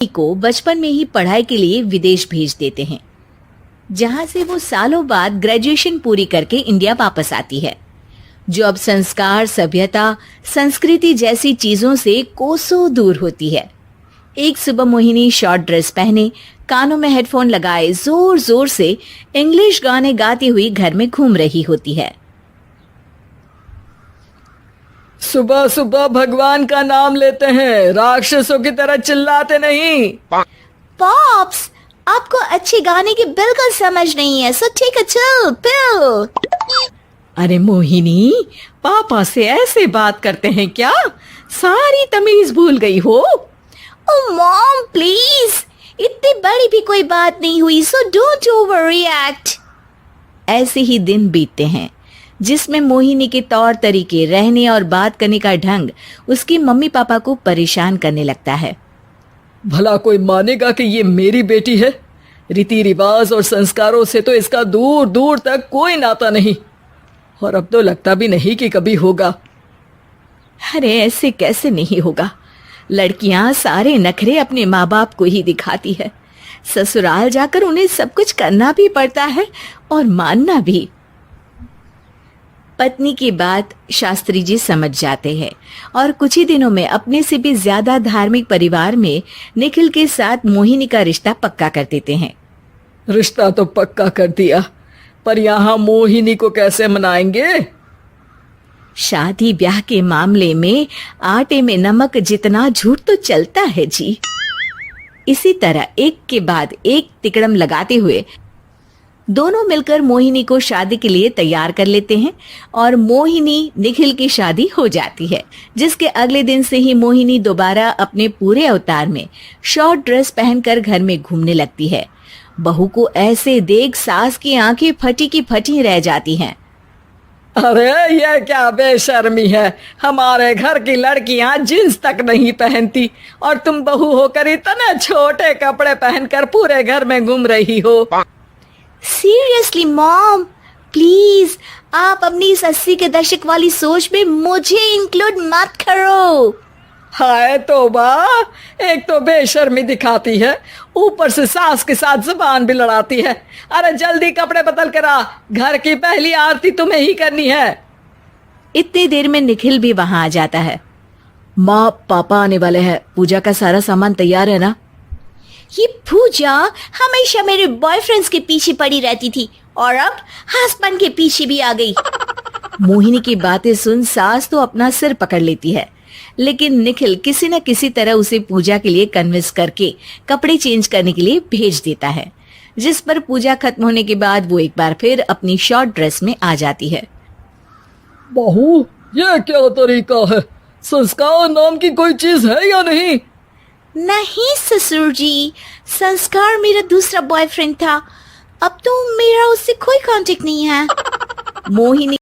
को बचपन में ही पढ़ाई के लिए विदेश भेज देते हैं, जहां से वो सालों बाद ग्रेजुएशन पूरी करके इंडिया वापस आती है, जो अब संस्कार, सभ्यता, संस्कृति जैसी चीजों से कोसों दूर होती है। एक सुबह मोहिनी शॉर्ट ड्रेस पहने, कानों में हेडफोन लगाए जोर जोर से इंग्लिश गाने गाती हुई घर में घूम रही होती है। सुबह सुबह भगवान का नाम लेते हैं, राक्षसों की तरह चिल्लाते नहीं। पॉप्स, आपको अच्छे गाने की बिल्कुल समझ नहीं है, so take a chill pill. अरे मोहिनी, पापा से ऐसे बात करते हैं क्या? सारी तमीज भूल गई हो। ओह मॉम प्लीज, इतनी बड़ी भी कोई बात नहीं हुई, सो डोंट ओवर रिएक्ट। ऐसे ही दिन बीतते हैं जिसमें मोहिनी के तौर तरीके, रहने और बात करने का ढंग उसकी मम्मी पापा को परेशान करने लगता है। भला कोई मानेगा कि ये मेरी बेटी है? रीति रिवाज और संस्कारों से तो इसका दूर दूर तक कोई नाता नहीं, और अब तो लगता भी नहीं कि कभी होगा। अरे ऐसे कैसे नहीं होगा? लड़कियां सारे नखरे अपने माँ बाप को ही दिखाती है। ससुराल जाकर उन्हें सब कुछ करना भी पड़ता है और मानना भी। पत्नी की बात शास्त्री जी समझ जाते हैं और कुछ ही दिनों में अपने से भी ज्यादा धार्मिक परिवार में निखिल के साथ मोहिनी का रिश्ता पक्का कर देते हैं। रिश्ता तो पक्का कर दिया, पर यहाँ मोहिनी को कैसे मनाएंगे? शादी ब्याह के मामले में आटे में नमक जितना झूठ तो चलता है जी। इसी तरह एक के बाद एक तिकड़म लगाते हुए दोनों मिलकर मोहिनी को शादी के लिए तैयार कर लेते हैं और मोहिनी निखिल की शादी हो जाती है, जिसके अगले दिन से ही मोहिनी दोबारा अपने पूरे अवतार में शॉर्ट ड्रेस पहनकर घर में घूमने लगती है। बहू को ऐसे देख सास की आंखें फटी की फटी रह जाती हैं। अरे ये क्या बेशर्मी है, हमारे घर की लड़कियां जींस तक नहीं पहनती और तुम बहू होकर इतने छोटे कपड़े पहनकर पूरे घर में घूम रही हो। सीरियसली मॉम, प्लीज आप अपनी इस 80 के दशक वाली सोच में मुझे इंक्लूड मत करो। हाय तौबा, एक तो बेशर्मी दिखाती है, ऊपर से सास के साथ जुबान भी लड़ाती है। अरे जल्दी कपड़े बदल कर आ, घर की पहली आरती तुम्हें ही करनी है। इतनी देर में निखिल भी वहां आ जाता है। माँ पापा आने वाले हैं, पूजा का सारा सामान तैयार है ना? ये पूजा हमेशा मेरे बॉयफ्रेंड्स के पीछे पड़ी रहती थी और अब हस्बैंड के पीछे भी आ गई। मोहिनी की बातें सुन सास तो अपना सिर पकड़ लेती है, लेकिन निखिल किसी न किसी तरह उसे पूजा के लिए कन्विंस करके कपड़े चेंज करने के लिए भेज देता है, जिस पर पूजा खत्म होने के बाद वो एक बार फिर अपनी शॉर्ट ड्रेस में आ जाती है। बहू, ये क्या तरीका है? संस्कार नाम की कोई चीज है या नहीं? नहीं ससुर जी, संस्कार मेरा दूसरा बॉयफ्रेंड था, अब तो मेरा उससे कोई कांटेक्ट नहीं है। मोहिनी